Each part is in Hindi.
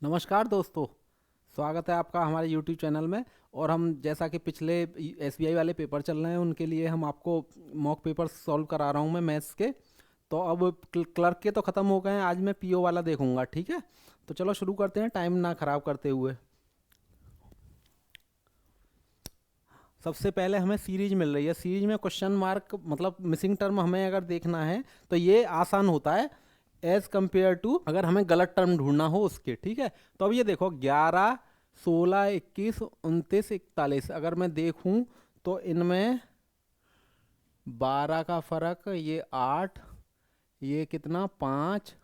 नमस्कार दोस्तों। स्वागत है आपका हमारे YouTube चैनल में। और हम जैसा कि पिछले SBI वाले पेपर चल रहे हैं उनके लिए हम आपको मॉक पेपर सॉल्व करा रहा हूं मैं मैथ्स के। तो अब क्लर्क के तो ख़त्म हो गए हैं, आज मैं PO वाला देखूंगा, ठीक है। तो चलो शुरू करते हैं टाइम ना ख़राब करते हुए। सबसे पहले हमें सीरीज मिल रही है। सीरीज में क्वेश्चन मार्क मतलब मिसिंग टर्म हमें अगर देखना है तो ये आसान होता है एज कंपेयर टू अगर हमें गलत टर्म ढूंढना हो उसके, ठीक है। तो अब ये देखो 11, 16, 21, 29, 41 अगर मैं देखूं तो इनमें 12 का फर्क, ये 8, ये कितना 5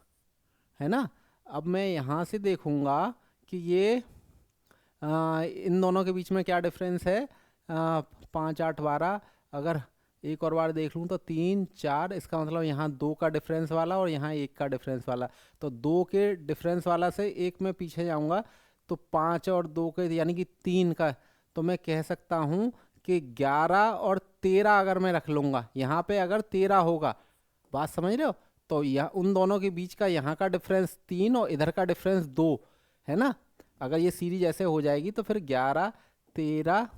है ना। अब मैं यहाँ से देखूंगा कि ये इन दोनों के बीच में क्या डिफरेंस है। 5, 8, 12 अगर एक और बार देख लूँ तो 3, 4, इसका मतलब यहाँ 2 का डिफरेंस वाला और यहाँ 1 का डिफरेंस वाला। तो 2 के डिफरेंस वाला से एक में पीछे जाऊँगा तो 5 और 2 के यानी कि 3 का। तो मैं कह सकता हूँ कि 11 और 13 अगर मैं रख लूँगा, यहाँ पे अगर 13 होगा, बात समझ रहे हो। तो यह उन दोनों के बीच का यहाँ का डिफरेंस 3 और इधर का डिफरेंस 2 है ना। अगर ये सीरीज ऐसे हो जाएगी तो फिर 11, 13,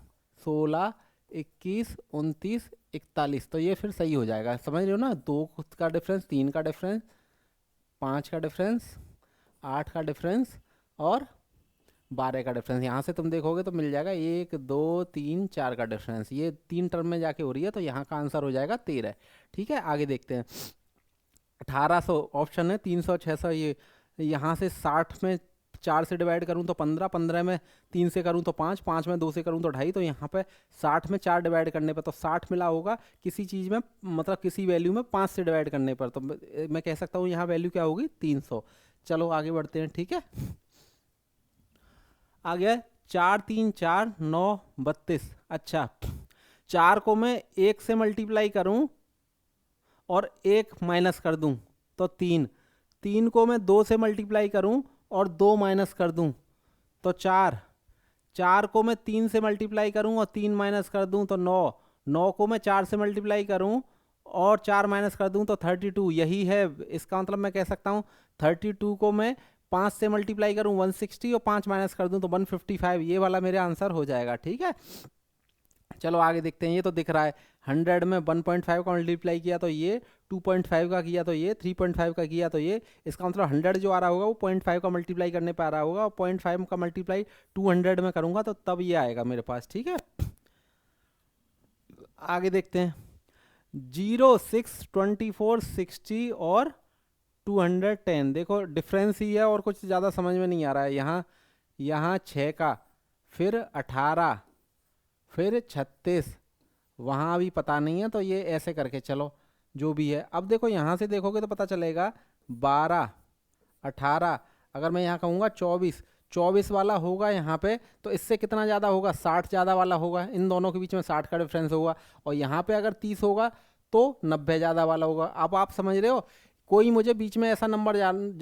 16, 21, 29, 41 तो ये फिर सही हो जाएगा। समझ रहे हो ना, 2 का डिफरेंस, 3 का डिफरेंस, 5 का डिफरेंस, 8 का डिफरेंस और 12 का डिफरेंस। यहाँ से तुम देखोगे तो मिल जाएगा 1, 2, 3, 4 का डिफरेंस। ये 3 टर्म में जाके हो रही है तो यहाँ का आंसर हो जाएगा 13। ठीक है, आगे देखते हैं। 1800 ऑप्शन है, 300, 600। ये यहाँ से 60 में 4 से डिवाइड करूँ तो 15, 15 में 3 से करूँ तो 5, 5 में 2 से करूँ तो 2.5। तो यहाँ पे 60 में 4 डिवाइड करने पर तो 60 मिला होगा किसी चीज़ में, मतलब किसी वैल्यू में 5 से डिवाइड करने पर। तो मैं कह सकता हूँ यहाँ वैल्यू क्या होगी 300। चलो आगे बढ़ते हैं, ठीक है। आ गया 4, 3, 4, 9, 32। अच्छा, 4 को मैं 1 से मल्टीप्लाई करूँ और 1 माइनस कर दूं तो 3, 3 को मैं 2 से मल्टीप्लाई करूं और 2 माइनस कर दूं तो 4, 4 को मैं 3 से मल्टीप्लाई करूं और 3 माइनस कर दूं तो 9, 9 को मैं 4 से मल्टीप्लाई करूं और 4 माइनस कर दूं तो 32। यही है, इसका मतलब मैं कह सकता हूं 32 को मैं 5 से मल्टीप्लाई करूं 160 और 5 माइनस कर दूं तो 155। ये वाला मेरा आंसर हो जाएगा, ठीक है। चलो आगे देखते हैं। ये तो दिख रहा है 100 में 1.5 का मल्टीप्लाई किया तो ये, 2.5 का किया तो ये, 3.5 का किया तो ये। इसका मतलब 100 जो आ रहा होगा वो 0.5 का मल्टीप्लाई करने पे आ रहा होगा और 0.5 का मल्टीप्लाई 200 में करूंगा तो तब ये आएगा मेरे पास, ठीक है। आगे देखते हैं। 0, 6, 24, 60 और 210। देखो डिफरेंस ही है और कुछ ज़्यादा समझ में नहीं आ रहा है। यहाँ 6 का, फिर 18, फिर 36, वहाँ भी पता नहीं है तो ये ऐसे करके चलो जो भी है। अब देखो यहाँ से देखोगे तो पता चलेगा 12, 18, अगर मैं यहाँ कहूँगा 24, 24 वाला होगा यहाँ पे तो इससे कितना ज़्यादा होगा, 60 ज़्यादा वाला होगा। इन दोनों के बीच में 60 का डिफरेंस होगा। और यहाँ पे अगर 30 होगा तो 90 ज़्यादा वाला होगा। अब आप समझ रहे हो, कोई मुझे बीच में ऐसा नंबर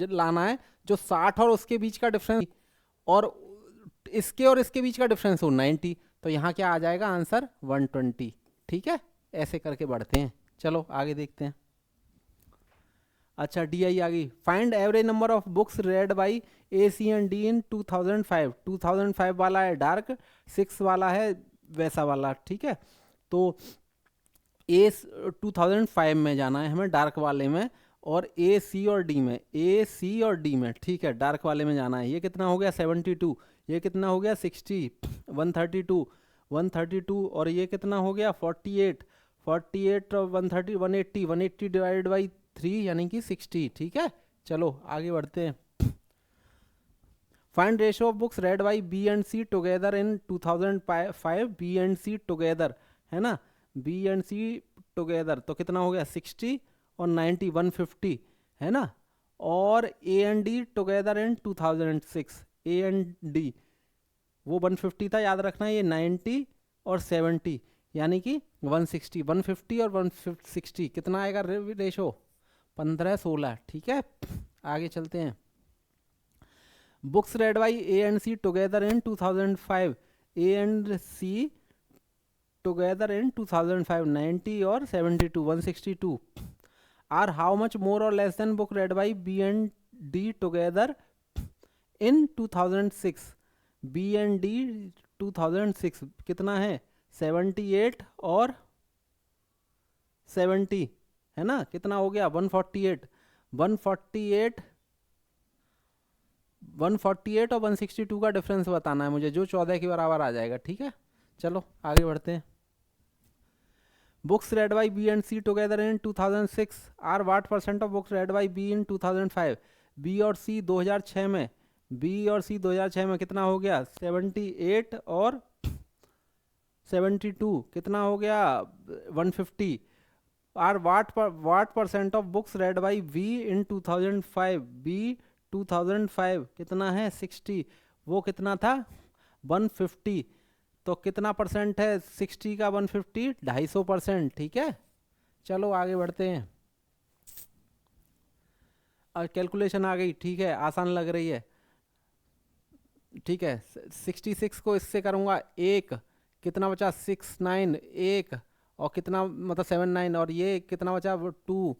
लाना है जो 60 और उसके बीच का डिफरेंस और इसके और इसके बीच का डिफरेंस हो 90। तो यहाँ क्या आ जाएगा आंसर 120, ठीक है। ऐसे करके बढ़ते हैं, चलो आगे देखते हैं। अच्छा, DI आ गई। Find average number of books read by AC and D इन 2005। 2005 वाला है डार्क, 6 वाला है वैसा वाला, ठीक है। तो ए 2005 में जाना है हमें, डार्क वाले में, और AC और D में, AC और D में, ठीक है, डार्क वाले में जाना है। ये कितना हो गया 72, ये कितना हो गया 60, 132, 132 और ये कितना हो गया 48, 48 और 130, 180, 180 डिवाइडेड बाई 3 यानी कि 60, ठीक है। चलो आगे बढ़ते हैं। Find ratio of books read by B and C together in 2005। B and C together है ना, B एंड C टुगेदर तो कितना हो गया 60 और 90, 150 है ना। और A and D together in 2006, A and D वो 150 था, याद रखना। ये 90 और 70 यानी कि 160, 150 और 160 कितना आएगा रेशो 15, 16, ठीक है। आगे चलते हैं। Books read by A and C together in 2005, A and C together in 2005, 90 और 72, 162 आर हाउ मच मोर और less than book read by B and D together in 2006, B and D 2006 कितना है 78 और 70, है ना, कितना हो गया 148, 148 148 और 162 का डिफरेंस बताना है मुझे, जो 14 के बराबर आ जाएगा। ठीक है, चलो आगे बढ़ते हैं। Books read by B and C together in 2006 are what percent of books read by B in 2005। B और सी 2006 में, बी और सी 2006 में कितना हो गया 78 और 72, कितना हो गया 150। Are what percent of books read by B in 2005। B 2005 कितना है 60, वो कितना था 150, तो कितना परसेंट है 60 का 150, 250%। ठीक है, चलो आगे बढ़ते हैं। और कैलकुलेशन आ गई, ठीक है, आसान लग रही है। ठीक है, 66 को इससे करूँगा एक, कितना बचा 69, एक और कितना मतलब 79, और ये कितना बचा 2,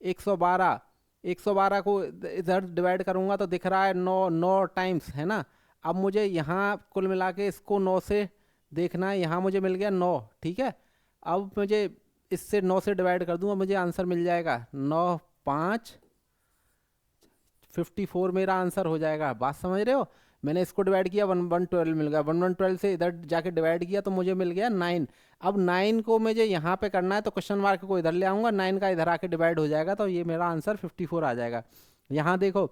112, 112 को इधर डिवाइड करूँगा तो दिख रहा है 9 टाइम्स, है ना। अब मुझे यहाँ कुल मिला के इसको 9 से देखना है, यहाँ मुझे मिल गया 9। ठीक है, अब मुझे इससे 9 से डिवाइड कर दूँगा, मुझे आंसर मिल जाएगा 9 5 54 मेरा आंसर हो जाएगा। बात समझ रहे हो, मैंने इसको डिवाइड किया 1112 मिल गया, 1112 से इधर जाके डिवाइड किया तो मुझे मिल गया 9। अब 9 को मुझे यहाँ पे करना है तो क्वेश्चन मार्क को इधर ले आऊँगा, 9 का इधर आके डिवाइड हो जाएगा, तो ये मेरा आंसर 54 आ जाएगा। यहाँ देखो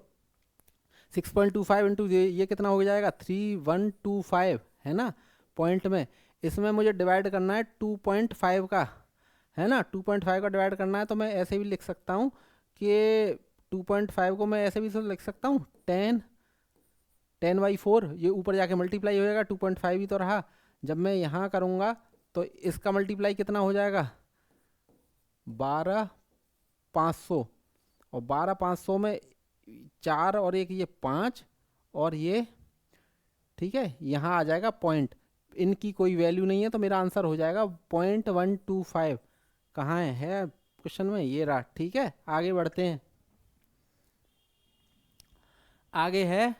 6.25 इंटू ये कितना हो जाएगा 3125, है ना, पॉइंट में। इसमें मुझे डिवाइड करना है 2.5 का, है ना, 2.5 का डिवाइड करना है, तो मैं ऐसे भी लिख सकता हूँ कि 2.5 को मैं ऐसे भी लिख सकता हूँ 10/4, ये ऊपर जाके मल्टीप्लाई हो जाएगा, 2.5 ही तो रहा। जब मैं यहाँ करूँगा तो इसका मल्टीप्लाई कितना हो जाएगा 12,500, और 12,500 में 4 और एक ये 5 और ये, ठीक है, यहाँ आ जाएगा पॉइंट, इनकी कोई वैल्यू नहीं है, तो मेरा आंसर हो जाएगा 0.125। कहाँ है क्वेश्चन में, ये रहा। ठीक है, आगे बढ़ते हैं। आगे है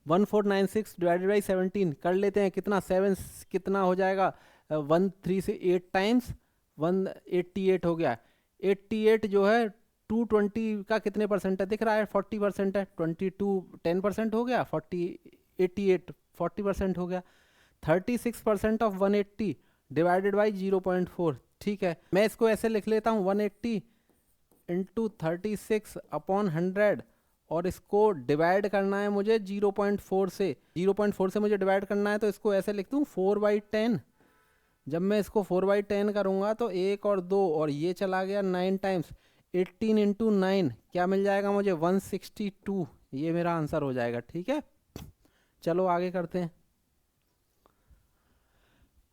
1496 डिवाइडेड बाई 17, कर लेते हैं, कितना 7 कितना हो जाएगा 13 से 8 टाइम्स 188 हो गया। 88 जो है 220 का कितने परसेंट है दिख रहा है 40% है, 22 10% हो गया, 88 40% हो गया। 36% ऑफ 180 डिवाइडेड बाई 0.4। ठीक है, मैं इसको ऐसे लिख लेता हूँ 180 इंटू 36 अपॉन 100, और इसको डिवाइड करना है मुझे 0.4 से, 0.4 से मुझे डिवाइड करना है, तो इसको ऐसे लिख दूँ 4/10। जब मैं इसको 4/10 करूँगा तो 1 और 2 और ये चला गया 9 टाइम्स, 18 इंटू 9 क्या मिल जाएगा मुझे 162, ये मेरा आंसर हो जाएगा। ठीक है, चलो आगे करते हैं।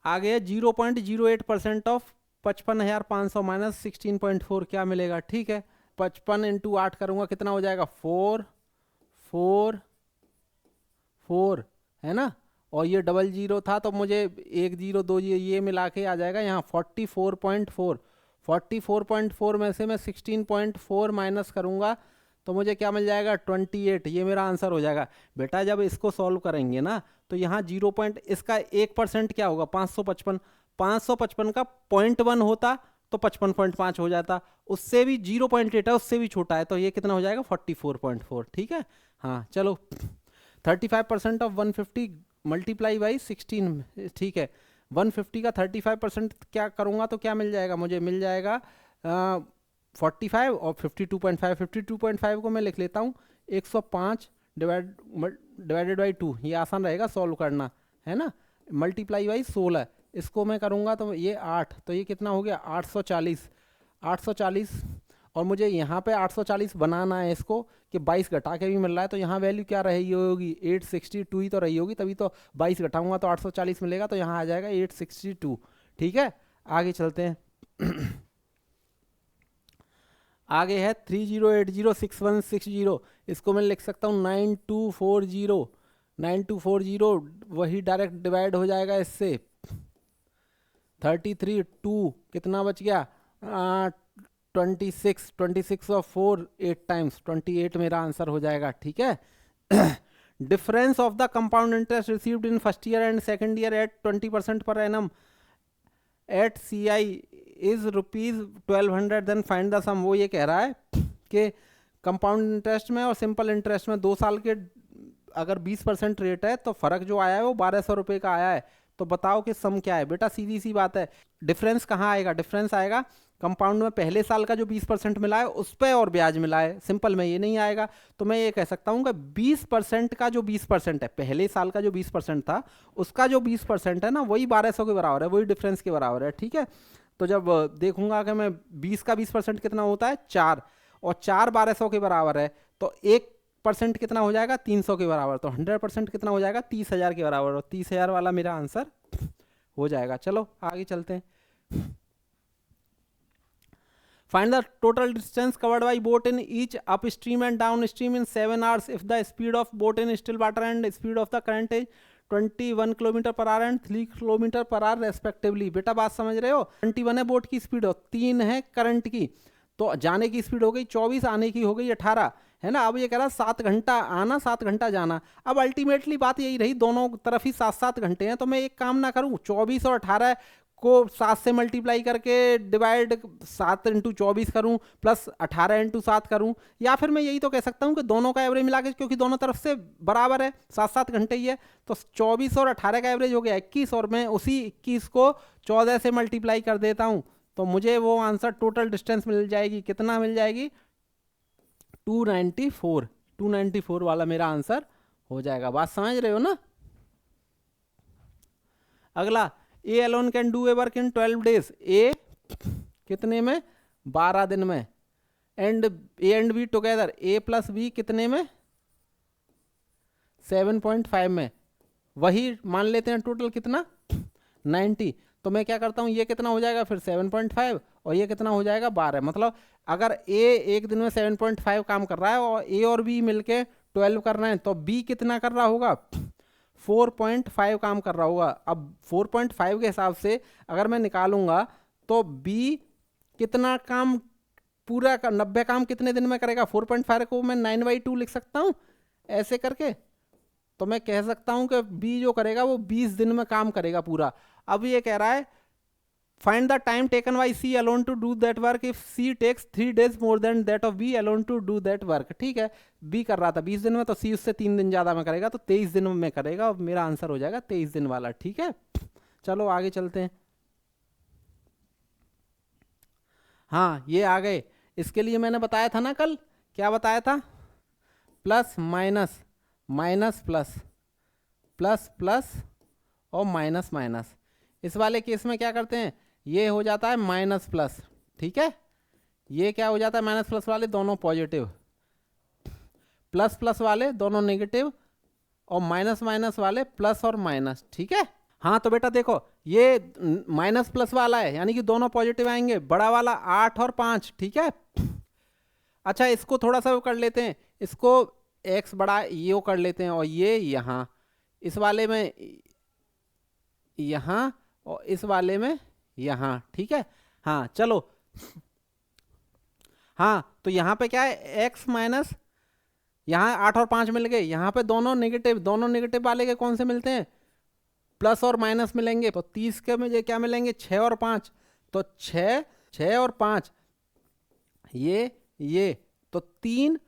आगे है 0.08% ऑफ 55,500 माइनस 16.4 क्या मिलेगा। ठीक है, 55 इंटू 8 करूँगा कितना हो जाएगा 4 4 4, है ना, और ये डबल जीरो था तो मुझे 1 0 2 ये मिला के आ जाएगा यहाँ 44.4। 44.4 में से मैं 16.4 माइनस करूँगा तो मुझे क्या मिल जाएगा 28, ये मेरा आंसर हो जाएगा। बेटा जब इसको सॉल्व करेंगे ना तो यहाँ 0 पॉइंट, इसका 1% क्या होगा 555, 555 का 0.1 होता तो 55.5 हो जाता, उससे भी 0.8 है, उससे भी छोटा है, तो ये कितना हो जाएगा 44.4। ठीक है, हाँ चलो 35% ऑफ 150 मल्टीप्लाई बाई 16। ठीक है, 150 का 35% क्या करूँगा तो क्या मिल जाएगा मुझे, मिल जाएगा 45 और 52.5। 52.5 को मैं लिख लेता हूँ 105 डिवाइडेड बाई 2, ये आसान रहेगा सॉल्व करना, है ना, मल्टीप्लाई बाई 16, इसको मैं करूँगा तो ये 8, तो ये कितना हो गया 840। 840, और मुझे यहाँ पे 840 बनाना है इसको कि 22 घटा के भी मिल रहा है, तो यहाँ वैल्यू क्या रही होगी 862 ही तो रही होगी, तभी तो 22 घटाऊंगा तो 840 मिलेगा, तो यहाँ आ जाएगा 862। ठीक है, आगे चलते हैं। आगे है 30806160, इसको मैं लिख सकता हूँ 9240। 9240 वही डायरेक्ट डिवाइड हो जाएगा इससे 33 2 कितना बच गया 26 26 और 4 8 टाइम्स 28 मेरा आंसर हो जाएगा। ठीक है, difference of the compound interest received in first year and second year at 20% per annum at CI is ₹1200, then find the sum. वो ये कह रहा है कि कंपाउंड इंटरेस्ट में और सिंपल इंटरेस्ट में 2 साल के अगर 20% रेट है तो फर्क जो आया है वो 1200 रुपये का आया है। तो बताओ कि सम क्या है। बेटा सीधी सी बात है, डिफरेंस कहाँ आएगा? डिफरेंस आएगा कंपाउंड में पहले साल का जो 20% मिला है उस पर और ब्याज मिला है। सिंपल में ये नहीं आएगा। तो मैं ये कह सकता हूँ कि 20% का जो 20% है, पहले साल का जो 20% था उसका जो 20% है ना, वही 1200 के बराबर है, वही डिफरेंस के बराबर है। ठीक है, तो जब देखूंगा कि मैं 20 का 20% कितना होता है 4, और 4 1200 के बराबर है, तो 1% कितना हो जाएगा 300 के बराबर, तो 100% कितना हो जाएगा 30,000 के बराबर, और 30,000 वाला मेरा आंसर हो जाएगा। चलो आगे चलते हैं। Find the total distance covered by boat in each up stream and down stream in 7 hours if the speed of boat in still water and speed of the current is 21 kilometre per hour and 3 kilometre per hour respectively. बेटा बात समझ रहे हो? 21 है बोट की स्पीड और 3 है करंट की, तो जाने की स्पीड हो गई 24, आने की हो गई 18, है ना। अब ये कह रहा 7 घंटा आना 7 घंटा जाना। अब अल्टीमेटली बात यही रही, दोनों तरफ ही 7-7 घंटे हैं, तो मैं एक काम ना करूं, 24 और 18 को 7 से मल्टीप्लाई करके डिवाइड 7 × 24 करूं प्लस 18 × 7 करूं, या फिर मैं यही तो कह सकता हूं कि दोनों का एवरेज मिला के, क्योंकि दोनों तरफ से बराबर है 7-7 घंटे ही है, तो 24 और 18 का एवरेज हो गया 21, और मैं उसी 21 को 14 से मल्टीप्लाई कर देता हूं, तो मुझे वो आंसर टोटल डिस्टेंस मिल जाएगी। कितना मिल जाएगी? 294 वाला मेरा आंसर हो जाएगा। बात समझ रहे हो ना? अगला, A alone can do a work in 12 days. A कितने में? 12 दिन में। And A and B together, A plus B कितने में? 7.5 में। वही मान लेते हैं टोटल कितना? 90। तो मैं क्या करता हूँ, ये कितना हो जाएगा फिर 7.5, और ये कितना हो जाएगा 12। मतलब अगर ए एक दिन में 7.5 काम कर रहा है और ए और बी मिलके 12 कर रहे हैं, तो बी कितना कर रहा होगा? 4.5 काम कर रहा होगा। अब 4.5 के हिसाब से अगर मैं निकालूंगा तो बी कितना काम पूरा का 90 काम कितने दिन में करेगा? 4.5 को मैं 9/2 लिख सकता हूँ ऐसे करके, तो मैं कह सकता हूँ कि बी जो करेगा वो 20 दिन में काम करेगा पूरा। अब ये कह रहा है find the time taken by C alone to do that work if C takes 3 days more than that of B alone to do that work. ठीक है, बी कर रहा था 20 दिन में, तो सी उससे 3 दिन ज़्यादा में करेगा, तो 23 दिन में करेगा, और मेरा आंसर हो जाएगा 23 दिन वाला। ठीक है, चलो आगे चलते हैं। हाँ ये आ गए। इसके लिए मैंने बताया था ना कल, क्या बताया था? Plus minus, minus plus, plus plus और माइनस माइनस। इस वाले केस में क्या करते हैं, ये हो जाता है माइनस प्लस। ठीक है, ये क्या हो जाता है? माइनस प्लस वाले दोनों पॉजिटिव, प्लस प्लस वाले दोनों नेगेटिव, और माइनस माइनस वाले प्लस और माइनस। ठीक है, हाँ तो बेटा देखो ये माइनस प्लस वाला है, यानी कि दोनों पॉजिटिव आएंगे, बड़ा वाला 8 और 5। ठीक है, अच्छा इसको थोड़ा सा वो कर लेते हैं, इसको x बड़ा ये कर लेते हैं, और ये यहाँ इस वाले में यहाँ, और इस वाले में यहाँ। ठीक है, हाँ चलो, हाँ तो यहाँ पे क्या है, x माइनस, यहाँ 8 और 5 मिल गए, यहाँ पे दोनों नेगेटिव वाले के कौन से मिलते हैं? प्लस और माइनस मिलेंगे, तो 30 के मुझे क्या मिलेंगे? 6 और 5, तो 6 और 5, ये तो 3,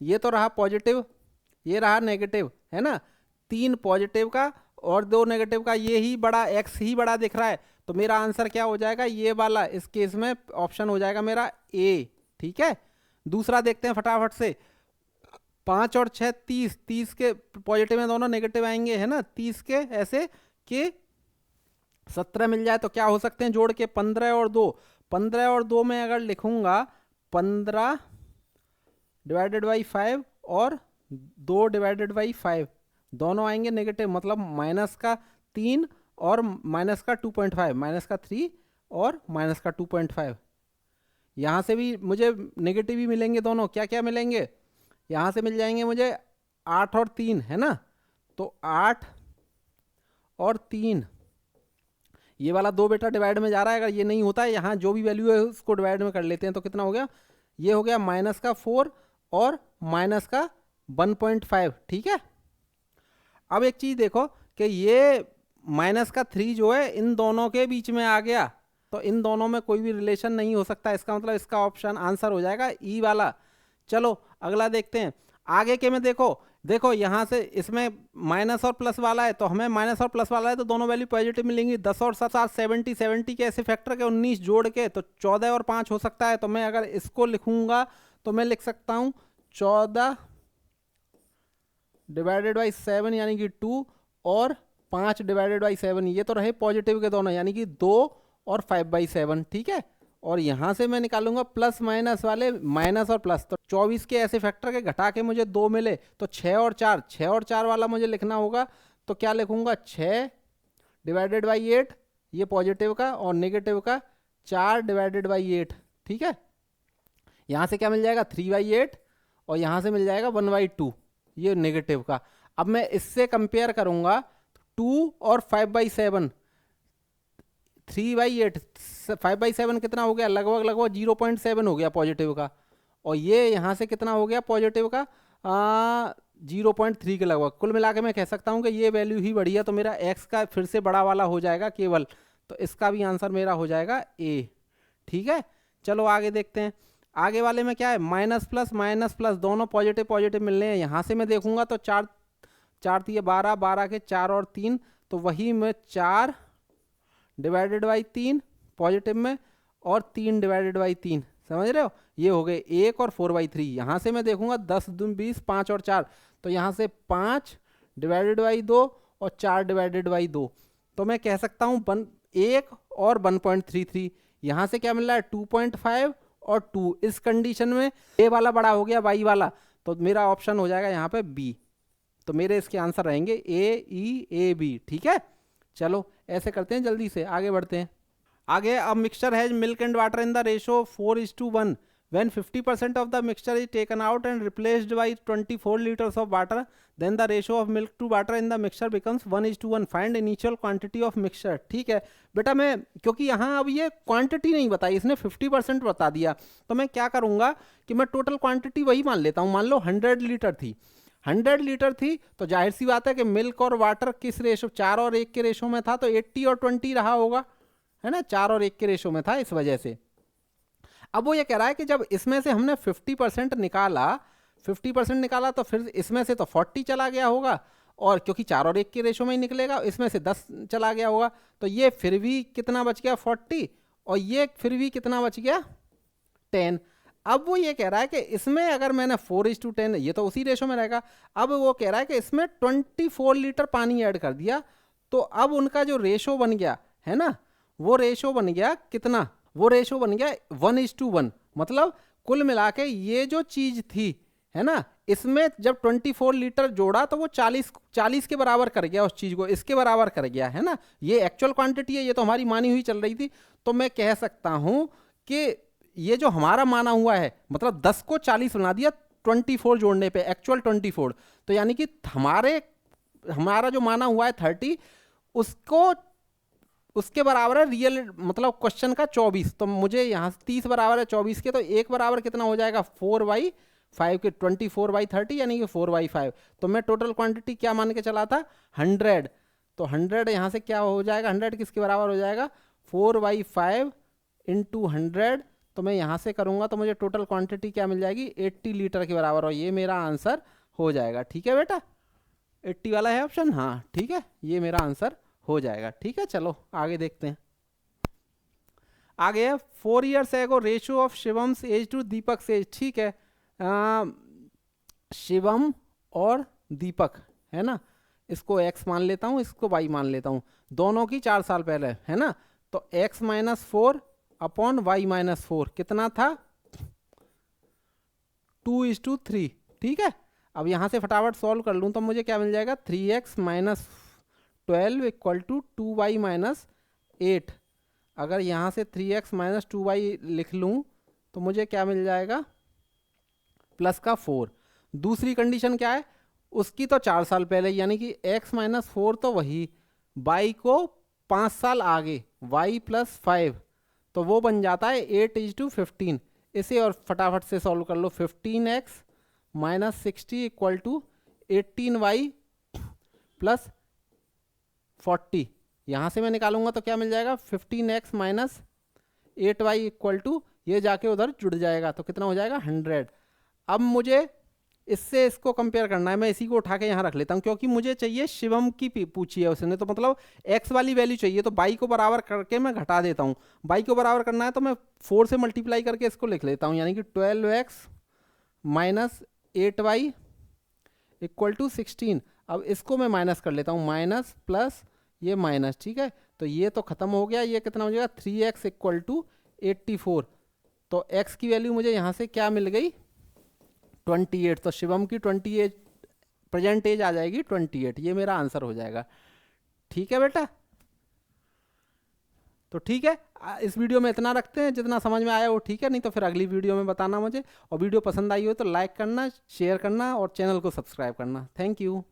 ये तो रहा पॉजिटिव, ये रहा नेगेटिव, है ना। 3 पॉजिटिव का और 2 नेगेटिव का, ये ही बड़ा, x ही बड़ा दिख रहा है, तो मेरा आंसर क्या हो जाएगा? ये वाला। इस केस में ऑप्शन हो जाएगा मेरा ए। ठीक है, दूसरा देखते हैं फटाफट से। 5 और 6 30 के पॉजिटिव में दोनों नेगेटिव आएंगे, है ना। 30 के ऐसे कि 17 मिल जाए तो क्या हो सकते हैं जोड़ के? 15 और 2, 15 और 2 में अगर लिखूंगा 15 डिवाइडेड बाई 5 और 2 डिवाइडेड बाई 5, दोनों आएंगे नेगेटिव, मतलब माइनस का 3 और माइनस का 2.5, माइनस का 3 और माइनस का 2.5। यहाँ से भी मुझे नेगेटिव ही मिलेंगे दोनों। क्या क्या मिलेंगे? यहाँ से मिल जाएंगे मुझे 8 और 3, है ना, तो 8 और 3, ये वाला 2 बेटा डिवाइड में जा रहा है, अगर ये नहीं होता है यहाँ जो भी वैल्यू है उसको डिवाइड में कर लेते हैं, तो कितना हो गया? ये हो गया माइनस का 4 और माइनस का 1.5। ठीक है, अब एक चीज़ देखो कि ये -3 जो है इन दोनों के बीच में आ गया, तो इन दोनों में कोई भी रिलेशन नहीं हो सकता, इसका मतलब इसका ऑप्शन आंसर हो जाएगा ई वाला। चलो अगला देखते हैं। आगे के में देखो, देखो यहाँ से इसमें माइनस और प्लस वाला है, तो हमें माइनस और प्लस वाला है तो दोनों वैल्यू पॉजिटिव मिलेंगी। 10 और 7 70, 70 के ऐसे फैक्टर के 19 जोड़ के तो 14 और 5 हो सकता है। तो मैं अगर इसको लिखूंगा तो मैं लिख सकता हूँ 14 डिवाइडेड बाई 7 यानी कि 2 और 5 डिवाइडेड बाई 7, ये तो रहे पॉजिटिव के दोनों यानी कि 2 और 5/7, ठीक है। और यहाँ से मैं निकालूंगा प्लस माइनस वाले, माइनस और प्लस, तो 24 के ऐसे फैक्टर के घटा के मुझे 2 मिले, तो 6 और 4, 6 और 4 वाला मुझे लिखना होगा। तो क्या लिखूंगा 6 डिवाइडेड बाई 8, ये पॉजिटिव का, और नेगेटिव का 4 डिवाइडेड बाई 8, ठीक है। यहाँ से क्या मिल जाएगा 3/8 और यहाँ से मिल जाएगा 1/2, ये नेगेटिव का। अब मैं इससे कंपेयर करूंगा 2 और 5/7, 3/8, 5/7 कितना हो गया, लगभग लगभग 0.7 हो गया पॉजिटिव का, और ये यहाँ से कितना हो गया पॉजिटिव का 0.3 के लगभग। कुल मिला के मैं कह सकता हूँ कि ये वैल्यू ही बड़ी है, तो मेरा x का फिर से बड़ा वाला हो जाएगा केवल, तो इसका भी आंसर मेरा हो जाएगा ए, ठीक है। चलो आगे देखते हैं। आगे वाले में क्या है, माइनस प्लस दोनों पॉजिटिव पॉजिटिव मिलने हैं। यहाँ से मैं देखूंगा तो 4 4 3 12, 12 के 4 और 3, तो वही मैं 4 डिवाइडेड बाई 3 पॉजिटिव में और 3 डिवाइडेड बाई 3, समझ रहे हो, ये हो गए 1 और 4/3। यहाँ से मैं देखूंगा 10 दूनी 20, 5 और 4, तो यहाँ से 5 डिवाइडेड बाई 2 और 4 डिवाइडेड बाई 2, तो मैं कह सकता हूँ 1 और 1.33। यहाँ से क्या मिल रहा है 2.5 और 2। इस कंडीशन में ए वाला बड़ा हो गया वाई वाला, तो मेरा ऑप्शन हो जाएगा यहाँ पे बी। तो मेरे इसके आंसर रहेंगे A, E, A, B, ठीक है। चलो ऐसे करते हैं, जल्दी से आगे बढ़ते हैं। आगे अब mixture has milk and water in the ratio 4:1 when 50% of the mixture is taken out and replaced by 24 liters of water, then the ratio of milk to water in the mixture becomes 1:1. Find initial quantity of mixture। ठीक है बेटा, मैं क्योंकि यहाँ अब ये क्वांटिटी नहीं बताई, इसने 50% बता दिया, तो मैं क्या करूँगा कि मैं टोटल क्वांटिटी वही मान लेता हूँ। मान लो 100 लीटर थी, 100 लीटर थी, तो जाहिर सी बात है कि मिल्क और वाटर किस रेशो, 4 और 1 के रेशो में था, तो 80 और 20 रहा होगा, है ना, 4 और 1 के रेशो में था, इस वजह से। अब वो ये कह रहा है कि जब इसमें से हमने 50% निकाला, 50% निकाला, तो फिर इसमें से तो 40 चला गया होगा, और क्योंकि 4 और 1 के रेशो में ही निकलेगा, इसमें से 10 चला गया होगा, तो ये फिर भी कितना बच गया 40, और ये फिर भी कितना बच गया 10। अब वो ये कह रहा है कि इसमें अगर मैंने 4:10, ये तो उसी रेशो में रहेगा, अब वो कह रहा है कि इसमें 24 लीटर पानी ऐड कर दिया, तो अब उनका जो रेशो बन गया है ना, वो रेशो बन गया कितना, वो रेशो बन गया 1:1। मतलब कुल मिला के ये जो चीज थी, है ना, इसमें जब 24 लीटर जोड़ा तो वो 40 के बराबर कर गया, उस चीज को इसके बराबर कर गया, है ना। ये एक्चुअल क्वांटिटी है, ये तो हमारी मानी हुई चल रही थी, तो मैं कह सकता हूं कि ये जो हमारा माना हुआ है, मतलब 10 को 40 बना दिया 24 जोड़ने पे, एक्चुअल 24, तो यानी कि हमारा जो माना हुआ है 30, उसके बराबर है रियल, मतलब क्वेश्चन का 24। तो मुझे यहाँ 30 बराबर है 24 के, तो एक बराबर कितना हो जाएगा 4/5 के, 24/30 यानी कि 4/5। तो मैं टोटल क्वांटिटी क्या मान के चला था 100, तो 100 यहाँ से क्या हो जाएगा, 100 किसके बराबर हो जाएगा 4/5 इंटू 100, तो मैं यहाँ से करूँगा तो मुझे टोटल क्वांटिटी क्या मिल जाएगी 80 लीटर के बराबर, और ये मेरा आंसर हो जाएगा। ठीक है बेटा, 80 वाला है ऑप्शन, हाँ ठीक है, ये मेरा आंसर हो जाएगा। ठीक है, चलो आगे देखते हैं। आगे है 4 years ago ratio of Shivam's age to Deepak age. ठीक है, शिवम और दीपक, है ना, इसको x मान लेता हूँ, इसको y मान लेता हूँ, दोनों की 4 साल पहले, है ना। तो x - 4 अपॉन y - 4 कितना था 2:3। ठीक है, अब यहाँ से फटाफट सॉल्व कर लूँ तो मुझे क्या मिल जाएगा 3x - 12 इक्वल टू 2y - 8। अगर यहाँ से 3x - 2y लिख लूँ तो मुझे क्या मिल जाएगा प्लस का 4। दूसरी कंडीशन क्या है, उसकी तो 4 साल पहले, यानी कि x - 4 तो वही, y को 5 साल आगे y + 5, तो वो बन जाता है 8:15। इसे और फटाफट से सॉल्व कर लो, 15x - 60 equal to 18y plus 40, यहाँ से मैं निकालूंगा तो क्या मिल जाएगा 15x minus 8y equal to, ये जाके उधर जुड़ जाएगा तो कितना हो जाएगा 100। अब मुझे इससे इसको कंपेयर करना है, मैं इसी को उठा के यहाँ रख लेता हूँ क्योंकि मुझे चाहिए शिवम की पूछी है उसने, तो मतलब x वाली वैल्यू चाहिए, तो बाई को बराबर करके मैं घटा देता हूँ। बाई को बराबर करना है तो मैं 4 से मल्टीप्लाई करके इसको लिख लेता हूँ, यानी कि 12x minus 8y equal to 16। अब इसको मैं माइनस कर लेता हूँ, माइनस प्लस ये माइनस, ठीक है, तो ये तो खत्म हो गया, ये कितना हो जाएगा 3x इक्वल टू 84। तो x की वैल्यू मुझे यहाँ से क्या मिल गई 28, तो शिवम की 28 प्रेजेंट एज आ जाएगी 28, ये मेरा आंसर हो जाएगा। ठीक है बेटा, तो ठीक है, इस वीडियो में इतना रखते हैं, जितना समझ में आया वो ठीक है, नहीं तो फिर अगली वीडियो में बताना मुझे। और वीडियो पसंद आई हो तो लाइक करना, शेयर करना और चैनल को सब्सक्राइब करना। Thank you.